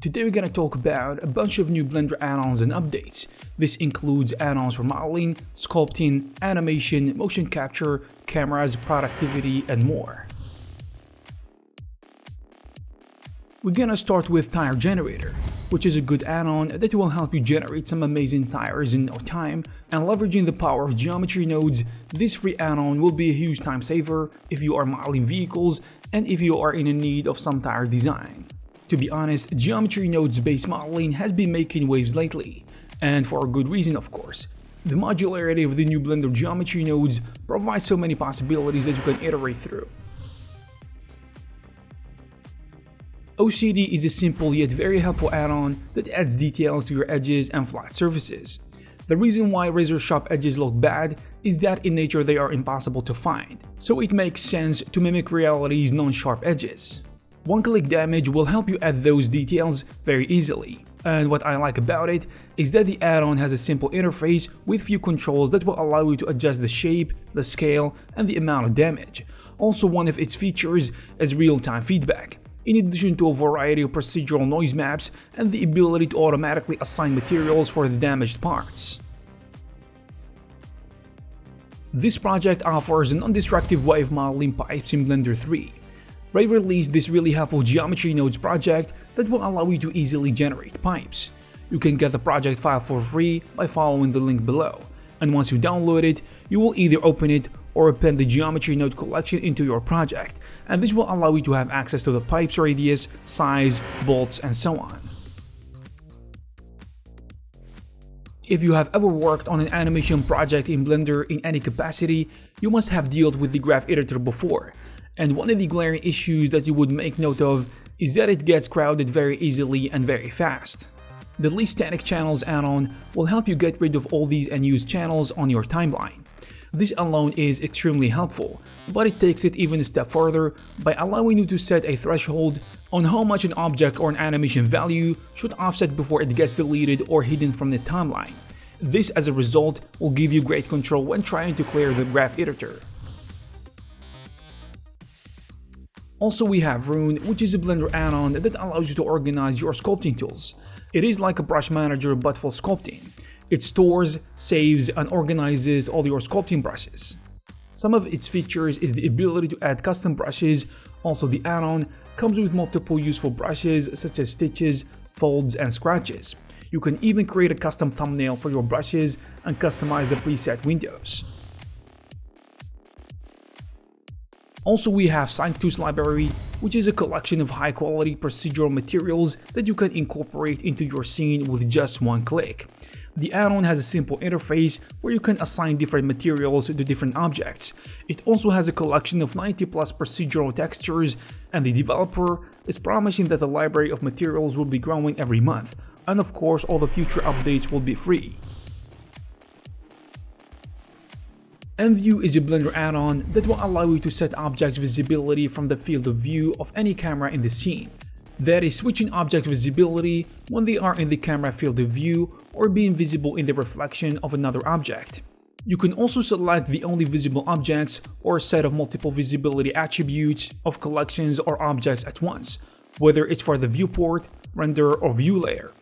Today we're going to talk about a bunch of new Blender add-ons and updates. This includes add-ons for modeling, sculpting, animation, motion capture, cameras, productivity, and more. We're gonna start with Tyre Generator, which is a good add-on that will help you generate some amazing tires in no time, and leveraging the power of geometry nodes, this free add-on will be a huge time saver if you are modeling vehicles and if you are in need of some tire design. To be honest, geometry nodes based modeling has been making waves lately, and for a good reason of course. The modularity of the new Blender geometry nodes provides so many possibilities that you can iterate through. OCD is a simple yet very helpful add-on that adds details to your edges and flat surfaces. The reason why razor sharp edges look bad is that in nature they are impossible to find, so it makes sense to mimic reality's non-sharp edges. One-click damage will help you add those details very easily, and what I like about it is that the add-on has a simple interface with few controls that will allow you to adjust the shape, the scale, and the amount of damage. Also, one of its features is real-time feedback, in addition to a variety of procedural noise maps and the ability to automatically assign materials for the damaged parts. This project offers a non-destructive way of modeling pipes in Blender 3. Ray released this really helpful geometry nodes project that will allow you to easily generate pipes. You can get the project file for free by following the link below, and once you download it, you will either open it or append the geometry node collection into your project, and this will allow you to have access to the pipe's radius, size, bolts, and so on. If you have ever worked on an animation project in Blender in any capacity, you must have dealt with the graph editor before, and one of the glaring issues that you would make note of is that it gets crowded very easily and very fast. The Least Static Channels add-on will help you get rid of all these unused channels on your timeline. This alone is extremely helpful, but it takes it even a step further by allowing you to set a threshold on how much an object or an animation value should offset before it gets deleted or hidden from the timeline. This, as a result, will give you great control when trying to clear the graph editor. Also, we have Rune, which is a Blender add-on that allows you to organize your sculpting tools. It is like a brush manager but for sculpting. It stores, saves, and organizes all your sculpting brushes. Some of its features is the ability to add custom brushes. Also, the add-on comes with multiple useful brushes such as stitches, folds, and scratches. You can even create a custom thumbnail for your brushes and customize the preset windows. Also, we have Sanctus library, which is a collection of high-quality procedural materials that you can incorporate into your scene with just one click. The add-on has a simple interface where you can assign different materials to different objects. It also has a collection of 90+ procedural textures, and the developer is promising that the library of materials will be growing every month, and of course all the future updates will be free. Nview is a Blender add-on that will allow you to set objects visibility from the field of view of any camera in the scene. That is, switching object visibility when they are in the camera field of view or being visible in the reflection of another object. You can also select the only visible objects or a set of multiple visibility attributes of collections or objects at once, whether it's for the viewport, render, or view layer.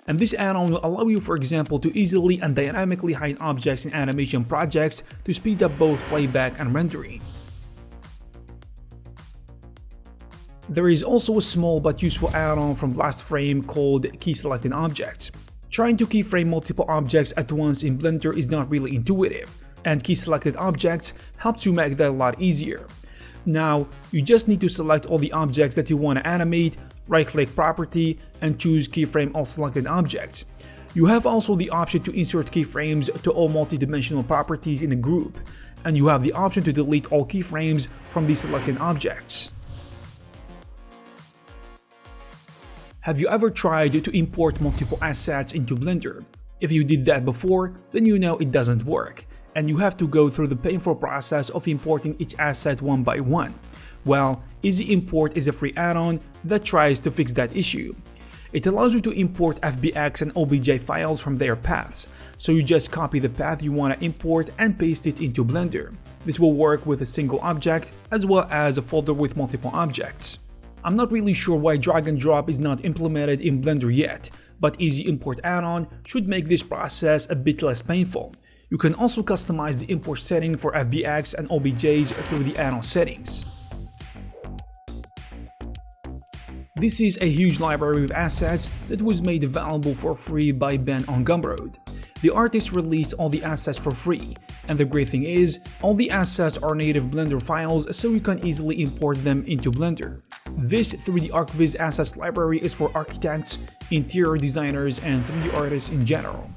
And this add-on will allow you, for example, to easily and dynamically hide objects in animation projects to speed up both playback and rendering. There is also a small but useful add-on from Blast Frame called Key Selecting Objects. Trying to keyframe multiple objects at once in Blender is not really intuitive, and Key Selected Objects helps you make that a lot easier. Now, you just need to select all the objects that you want to animate, right-click Property, and choose Keyframe All Selected Objects. You have also the option to insert keyframes to all multidimensional properties in a group, and you have the option to delete all keyframes from the selected objects. Have you ever tried to import multiple assets into Blender? If you did that before, then you know it doesn't work, and you have to go through the painful process of importing each asset one by one. Well, Easy Import is a free add-on that tries to fix that issue. It allows you to import FBX and OBJ files from their paths, so you just copy the path you want to import and paste it into Blender. This will work with a single object as well as a folder with multiple objects. I'm not really sure why drag and drop is not implemented in Blender yet, but Easy Import Add-on should make this process a bit less painful. You can also customize the import setting for FBX and OBJs through the add-on settings. This is a huge library of assets that was made available for free by Ben on Gumroad. The artist released all the assets for free, and the great thing is, all the assets are native Blender files so you can easily import them into Blender. This 3D ArcViz assets library is for architects, interior designers, and 3D artists in general.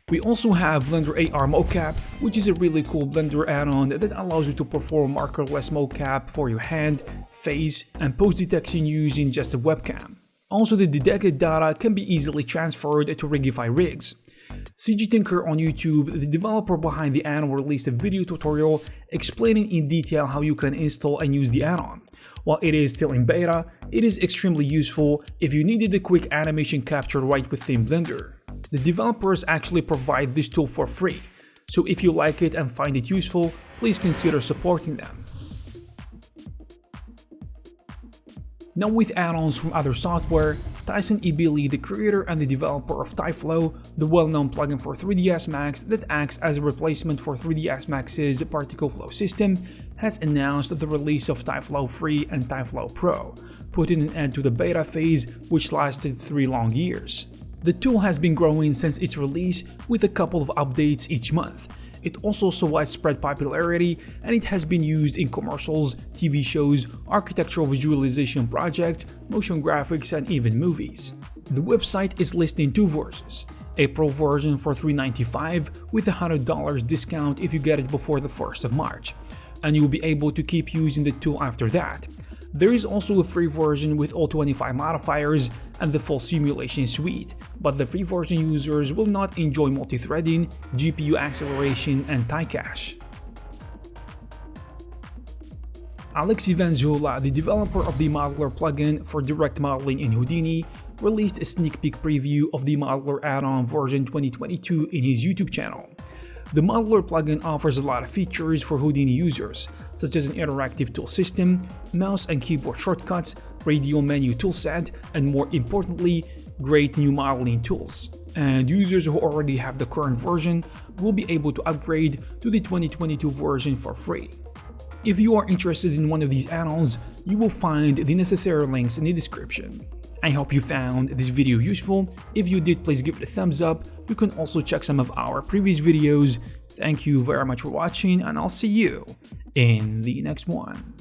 We also have BlendARMocap, which is a really cool Blender add-on that allows you to perform markerless mocap for your hand, face, and pose detection using just a webcam. Also, the detected data can be easily transferred to Rigify rigs. CGTinker on YouTube, the developer behind the add-on, released a video tutorial explaining in detail how you can install and use the add-on. While it is still in beta, it is extremely useful if you needed a quick animation capture right within Blender. The developers actually provide this tool for free, so if you like it and find it useful, please consider supporting them. Now with add-ons from other software, Tyson Ebili, the creator and the developer of tyFlow, the well-known plugin for 3ds Max that acts as a replacement for 3ds Max's particle flow system, has announced the release of tyFlow Free and tyFlow Pro, putting an end to the beta phase which lasted 3 long years. The tool has been growing since its release with a couple of updates each month. It also saw widespread popularity, and it has been used in commercials, TV shows, architectural visualization projects, motion graphics, and even movies. The website is listing 2 versions, a Pro version for $395 with a $100 discount if you get it before the 1st of March, and you'll be able to keep using the tool after that. There is also a free version with all 25 modifiers and the full simulation suite, but the free version users will not enjoy multi-threading, GPU acceleration, and tie cache. Alex Ivanzola, the developer of the Modeler plugin for direct modeling in Houdini, released a sneak peek preview of the Modeler add-on version 2022 in his YouTube channel. The Modeler plugin offers a lot of features for Houdini users, such as an interactive tool system, mouse and keyboard shortcuts, radial menu toolset, and more importantly, great new modeling tools. And users who already have the current version will be able to upgrade to the 2022 version for free. If you are interested in one of these add-ons, you will find the necessary links in the description. I hope you found this video useful. If you did, please give it a thumbs up. You can also check some of our previous videos. Thank you very much for watching, and I'll see you in the next one.